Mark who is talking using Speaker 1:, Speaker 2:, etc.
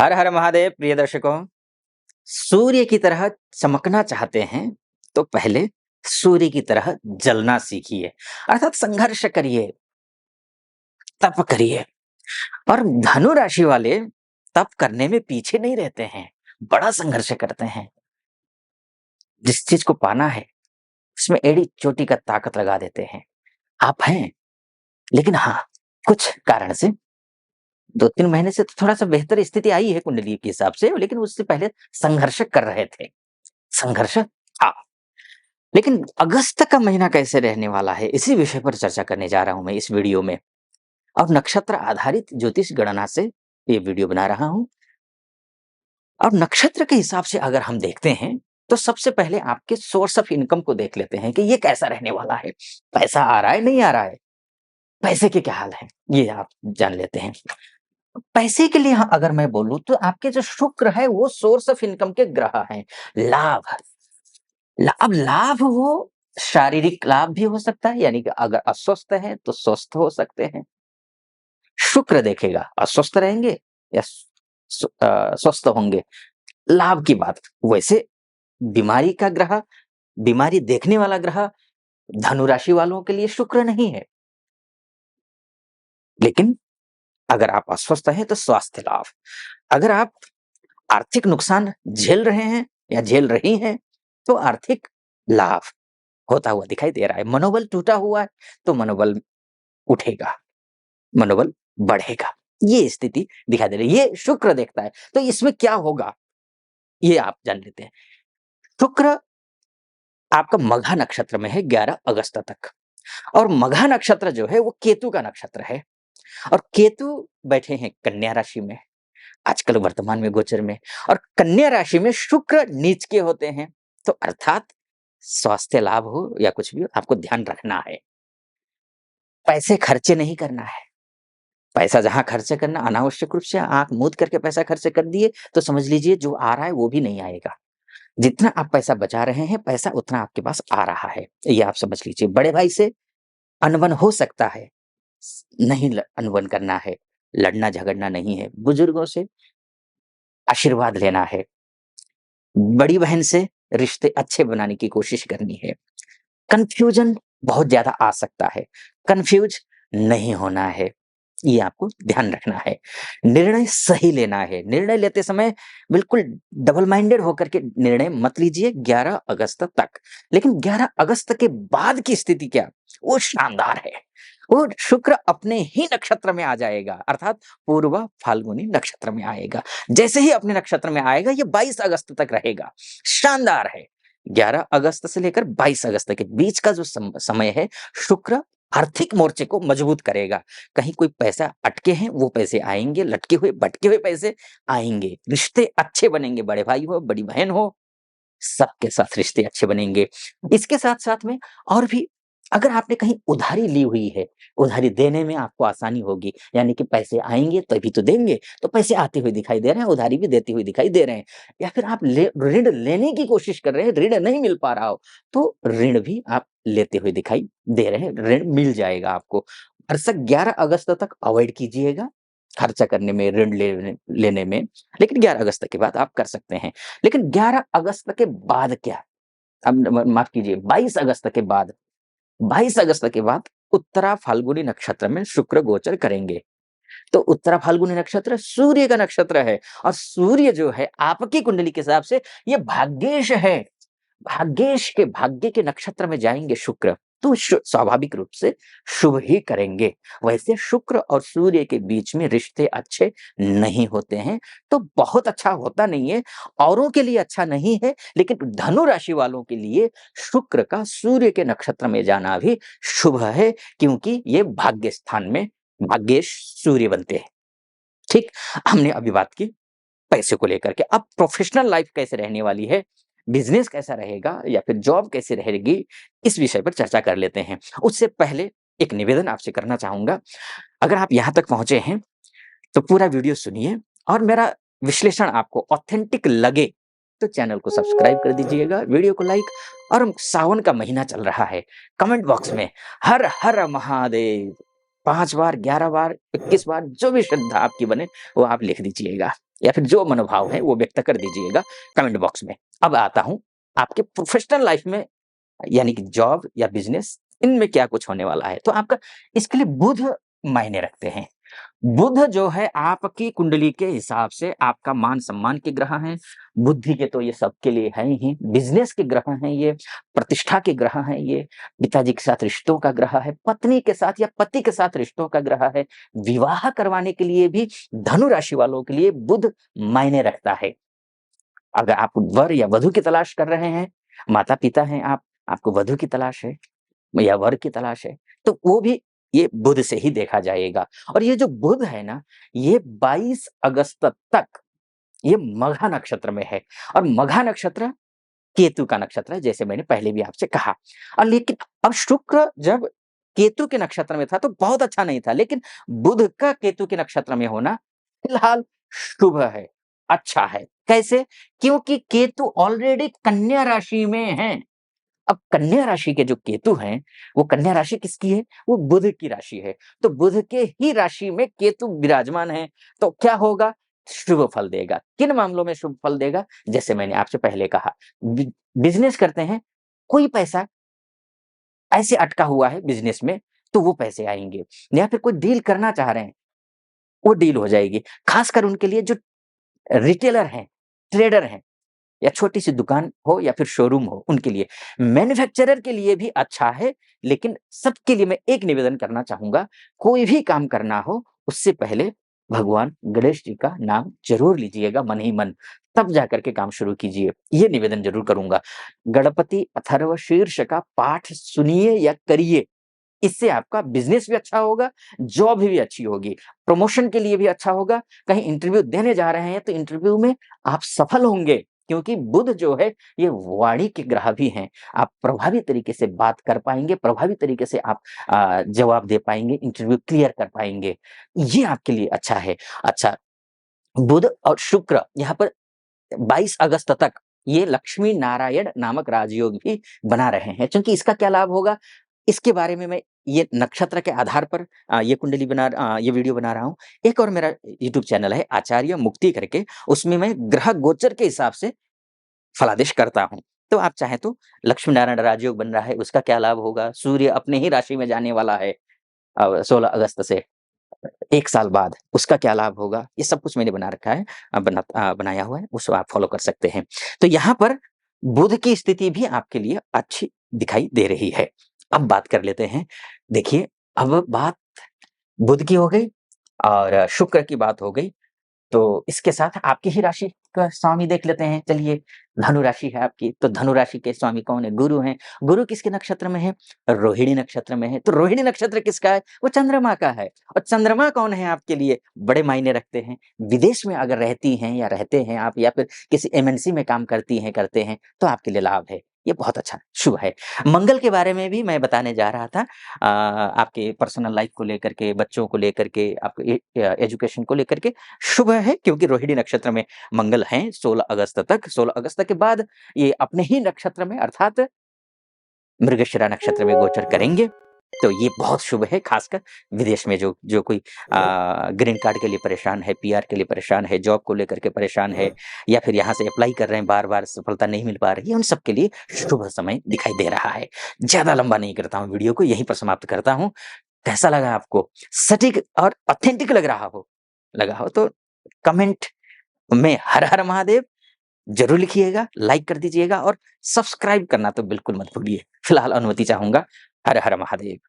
Speaker 1: हर हर महादेव प्रिय दर्शकों। सूर्य की तरह चमकना चाहते हैं तो पहले सूर्य की तरह जलना सीखिए। अर्थात संघर्ष करिए, तप करिए। और धनु राशि वाले तप करने में पीछे नहीं रहते हैं, बड़ा संघर्ष करते हैं। जिस चीज को पाना है उसमें एड़ी चोटी का ताकत लगा देते हैं। आप हैं, लेकिन हाँ, कुछ कारण से 2-3 महीने से तो थोड़ा-सा बेहतर स्थिति आई है कुंडली के हिसाब से, लेकिन उससे पहले संघर्ष कर रहे थे। संघर्ष था। लेकिन अगस्त का महीना कैसे रहने वाला है, इसी विषय पर चर्चा करने जा रहा हूं मैं इस वीडियो में। और नक्षत्र आधारित ज्योतिष गणना से ये वीडियो बना रहा हूं। और नक्षत्र के हिसाब से अगर हम देखते हैं तो सबसे पहले आपके सोर्स ऑफ इनकम को देख लेते हैं कि ये कैसा रहने वाला है। पैसा आ रहा है, नहीं आ रहा है, पैसे के क्या हाल है, ये आप जान लेते हैं। पैसे के लिए अगर मैं बोलूं तो आपके जो शुक्र है वो सोर्स ऑफ इनकम के ग्रह हैं। लाभ, लाभ लाभ वो शारीरिक लाभ भी हो सकता है, यानी कि अगर अस्वस्थ हैं तो स्वस्थ हो सकते हैं। शुक्र देखेगा अस्वस्थ रहेंगे या स्वस्थ होंगे। लाभ की बात, वैसे बीमारी का ग्रह, बीमारी देखने वाला ग्रह धनु राशि वालों के लिए शुक्र नहीं है। लेकिन अगर आप अस्वस्थ हैं तो स्वास्थ्य लाभ, अगर आप आर्थिक नुकसान झेल रहे हैं या झेल रही हैं तो आर्थिक लाभ होता हुआ दिखाई दे रहा है। मनोबल टूटा हुआ है तो मनोबल उठेगा, मनोबल बढ़ेगा। ये स्थिति दिखाई दे रही है, ये शुक्र देखता है। तो इसमें क्या होगा ये आप जान लेते हैं। शुक्र आपका मघा नक्षत्र में है 11 अगस्त तक। और मघा नक्षत्र जो है वो केतु का नक्षत्र है। और केतु बैठे हैं कन्या राशि में आजकल वर्तमान में गोचर में। और कन्या राशि में शुक्र नीच के होते हैं। तो अर्थात स्वास्थ्य लाभ हो या कुछ भी हो, आपको ध्यान रखना है। पैसे खर्चे नहीं करना है। पैसा जहाँ खर्च करना, अनावश्यक रूप से आँख मूंद करके पैसा खर्च कर दिए तो समझ लीजिए जो आ रहा है वो भी नहीं आएगा। जितना आप पैसा बचा रहे हैं, पैसा उतना आपके पास आ रहा है, ये आप समझ लीजिए। बड़े भाई से अनबन हो सकता है, नहीं अनबन करना है, लड़ना झगड़ना नहीं है। बुजुर्गों से आशीर्वाद लेना है। बड़ी बहन से रिश्ते अच्छे बनाने की कोशिश करनी है। कन्फ्यूजन बहुत ज्यादा आ सकता है, कन्फ्यूज नहीं होना है, ये आपको ध्यान रखना है। निर्णय सही लेना है। निर्णय लेते समय बिल्कुल डबल माइंडेड होकर के निर्णय मत लीजिए 11 अगस्त तक। लेकिन 11 अगस्त के बाद की स्थिति क्या, वो शानदार है। वो शुक्र अपने ही नक्षत्र में आ जाएगा, अर्थात पूर्व फाल्गुनी नक्षत्र में आएगा। जैसे ही अपने नक्षत्र में आएगा ये 22 अगस्त तक रहेगा। शानदार है। 11 अगस्त से लेकर 22 अगस्त के बीच का जो समय है, शुक्र आर्थिक मोर्चे को मजबूत करेगा। कहीं कोई पैसा अटके हैं वो पैसे आएंगे, लटके हुए भटके हुए पैसे आएंगे। रिश्ते अच्छे बनेंगे, बड़े भाई हो बड़ी बहन हो सबके साथ रिश्ते अच्छे बनेंगे। इसके साथ साथ में और भी, अगर आपने कहीं उधारी ली हुई है, उधारी देने में आपको आसानी होगी, यानी कि पैसे आएंगे तभी तो देंगे। तो पैसे आते हुए दिखाई दे रहे हैं, उधारी भी देते हुए दिखाई दे रहे हैं। या फिर आप ऋण लेने की कोशिश कर रहे हैं, ऋण नहीं मिल पा रहा हो तो ऋण भी आप लेते हुए दिखाई दे रहे हैं, ऋण मिल जाएगा आपको। भरसक 11 अगस्त तक अवॉइड कीजिएगा खर्चा करने में, ऋण लेने में। लेकिन 11 अगस्त के बाद आप कर सकते हैं। लेकिन 11 अगस्त के बाद क्या, अब माफ कीजिए 22 अगस्त के बाद, 22 अगस्त के बाद उत्तरा फाल्गुनी नक्षत्र में शुक्र गोचर करेंगे। तो उत्तरा फाल्गुनी नक्षत्र सूर्य का नक्षत्र है। और सूर्य जो है आपकी कुंडली के हिसाब से ये भाग्येश है। भाग्य के नक्षत्र में जाएंगे शुक्र, तो स्वाभाविक रूप से शुभ ही करेंगे। वैसे शुक्र और सूर्य के बीच में रिश्ते अच्छे नहीं होते हैं, तो बहुत अच्छा होता नहीं है। औरों के लिए अच्छा नहीं है, लेकिन धनु राशि वालों के लिए शुक्र का सूर्य के नक्षत्र में जाना भी शुभ है, क्योंकि ये भाग्य स्थान में भाग्येश सूर्य बनते हैं। ठीक, हमने अभी बात की पैसे को लेकर के। अब प्रोफेशनल लाइफ कैसे रहने वाली है, बिजनेस कैसा रहेगा या फिर जॉब कैसी रहेगी, इस विषय पर चर्चा कर लेते हैं। उससे पहले एक निवेदन आपसे करना चाहूंगा। अगर आप यहाँ तक पहुंचे हैं तो पूरा वीडियो सुनिए, और मेरा विश्लेषण आपको ऑथेंटिक लगे तो चैनल को सब्सक्राइब कर दीजिएगा, वीडियो को लाइक। और सावन का महीना चल रहा है, कमेंट बॉक्स में हर हर महादेव 5 बार, 11 बार, 21 बार, जो भी श्रद्धा आपकी बने वो आप लिख दीजिएगा। या फिर जो मनोभाव है वो व्यक्त कर दीजिएगा कमेंट बॉक्स में। अब आता हूँ आपके प्रोफेशनल लाइफ में, यानी कि जॉब या बिज़नेस, इनमें क्या कुछ होने वाला है। तो आपका इसके लिए बुध मायने रखते हैं। बुध जो है आपकी कुंडली के हिसाब से आपका मान-सम्मान के ग्रह हैं। बुद्धि के तो ये सबके लिए हैं ही, बिज़नेस के ग्रह हैं ये, प्रतिष्ठा के ग्रह हैं ये, पिताजी के साथ रिश्तों का ग्रह है, पत्नी के साथ या पति के साथ रिश्तों का ग्रह है। विवाह करवाने के लिए भी धनु राशि वालों के लिए बुध मायने रखता है। अगर आप वर या वधू की तलाश कर रहे हैं, माता-पिता हैं आप, आपको वधू की तलाश है या वर की तलाश है, तो वो भी ये बुध से ही देखा जाएगा। और ये जो बुध है ना, ये 22 अगस्त तक ये मघा नक्षत्र में है, और मघा नक्षत्र केतु का नक्षत्र है, जैसे मैंने पहले भी आपसे कहा। और लेकिन अब शुक्र जब केतु के नक्षत्र में था तो बहुत अच्छा नहीं था, लेकिन बुध का केतु के नक्षत्र में होना फिलहाल शुभ है, अच्छा है। कैसे? क्योंकि केतु ऑलरेडी कन्या राशि में है। अब कन्या राशि के जो केतु हैं, वो कन्या राशि किसकी है? वो बुध की राशि है। तो बुध के ही राशि में केतु विराजमान है, तो क्या होगा? शुभ फल देगा। किन मामलों में शुभ फल देगा? जैसे मैंने आपसे पहले कहा, बिज़नेस करते हैं, कोई पैसा ऐसे अटका हुआ है बिज़नेस में, तो वो पैसे आएँगे। या फिर कोई डील करना चाह रहे हैं, वो डील हो जाएगी। खासकर उनके लिए जो रिटेलर हैं, ट्रेडर हैं, या छोटी-सी दुकान हो या फिर शोरूम हो, उनके लिए। मैन्युफैक्चरर के लिए भी अच्छा है, लेकिन सबके लिए मैं एक निवेदन करना चाहूँगा, कोई भी काम करना हो, उससे पहले भगवान गणेश जी का नाम ज़रूर लीजिएगा मन ही मन, तब जाकर के काम शुरू कीजिए। ये निवेदन ज़रूर करूँगा। गणपति अथर्व शीर्ष का पाठ सुनिए या करिए। इससे आपका बिज़नेस भी अच्छा होगा, जॉब भी अच्छी होगी, प्रमोशन के लिए भी अच्छा होगा, कहीं इंटरव्यू देने जा रहे हैं तो इंटरव्यू में आप सफल होंगे, क्योंकि बुध जो है ये वाणी के ग्रह भी हैं। आप प्रभावी तरीके से बात कर पाएँगे, प्रभावी तरीके से आप जवाब दे पाएँगे, इंटरव्यू क्लियर कर पाएँगे। ये आपके लिए अच्छा है। अच्छा, बुध और शुक्र यहाँ पर 22 अगस्त तक ये लक्ष्मी नारायण नामक राजयोग भी बना रहे हैं। चूँकि इसका क्या लाभ होगा, इसके बारे में मैं ये नक्षत्र के आधार पर ये वीडियो बना रहा हूँ। एक और मेरा यूट्यूब चैनल है आचार्य मुक्ति करके, उसमें मैं ग्रह गोचर के हिसाब से फलादेश करता हूँ। तो आप चाहें तो लक्ष्मी नारायण राजयोग बन रहा है, उसका क्या लाभ होगा? सूर्य अपने ही राशि में जाने वाला है 16 अगस्त से। 1 साल बाद उसका क्या लाभ होगा? ये सब कुछ मैंने बना रखा है, बनाया हुआ है, उसको आप फ़ॉलो कर सकते हैं। तो यहाँ पर बुध की स्थिति भी आपके लिए अच्छी दिखाई दे रही है। अब बात कर लेते हैं। देखिए, अब बात बुध की हो गई और शुक्र की बात हो गई। तो इसके साथ आपकी ही राशि का स्वामी देख लेते हैं। चलिए, धनु राशि है आपकी, तो धनु राशि के स्वामी कौन है? गुरु हैं। गुरु किसके नक्षत्र में है? रोहिणी नक्षत्र में है। तो रोहिणी नक्षत्र किसका है? वो चंद्रमा का है। और चंद्रमा कौन है आपके लिए? बड़े मायने रखते हैं। विदेश में अगर रहती हैं या रहते हैं आप, या फिर किसी एमएनसी में काम करती हैं, करते हैं, तो आपके लिए लाभ है। ये बहुत अच्छा शुभ है। मंगल के बारे में भी मैं बताने जा रहा था। आपके पर्सनल लाइफ को लेकर के, बच्चों को लेकर के, आपके एजुकेशन को लेकर के शुभ है, क्योंकि रोहिणी नक्षत्र में मंगल हैं 16 अगस्त तक। 16 अगस्त के बाद ये अपने ही नक्षत्र में अर्थात मृगशिरा नक्षत्र में गोचर करेंगे। तो ये बहुत शुभ है, खासकर विदेश में जो जो कोई ग्रीन कार्ड के लिए परेशान है, पीआर के लिए परेशान है, जॉब को लेकर के परेशान है, या फिर यहाँ से अप्लाई कर रहे हैं, बार-बार सफलता नहीं मिल पा रही है, उन सब के लिए शुभ समय दिखाई दे रहा है। ज़्यादा लंबा नहीं करता हूँ वीडियो को, यहीं पर समाप्त करता हूँ। कैसा लगा आपको? सटीक और ऑथेंटिक लगा हो तो कमेंट में हर हर महादेव ज़रूर लिखिएगा, लाइक कर दीजिएगा और सब्सक्राइब करना तो बिल्कुल मत भूलिए। फिलहाल अनुमति चाहूँगा। हर हर महादेव।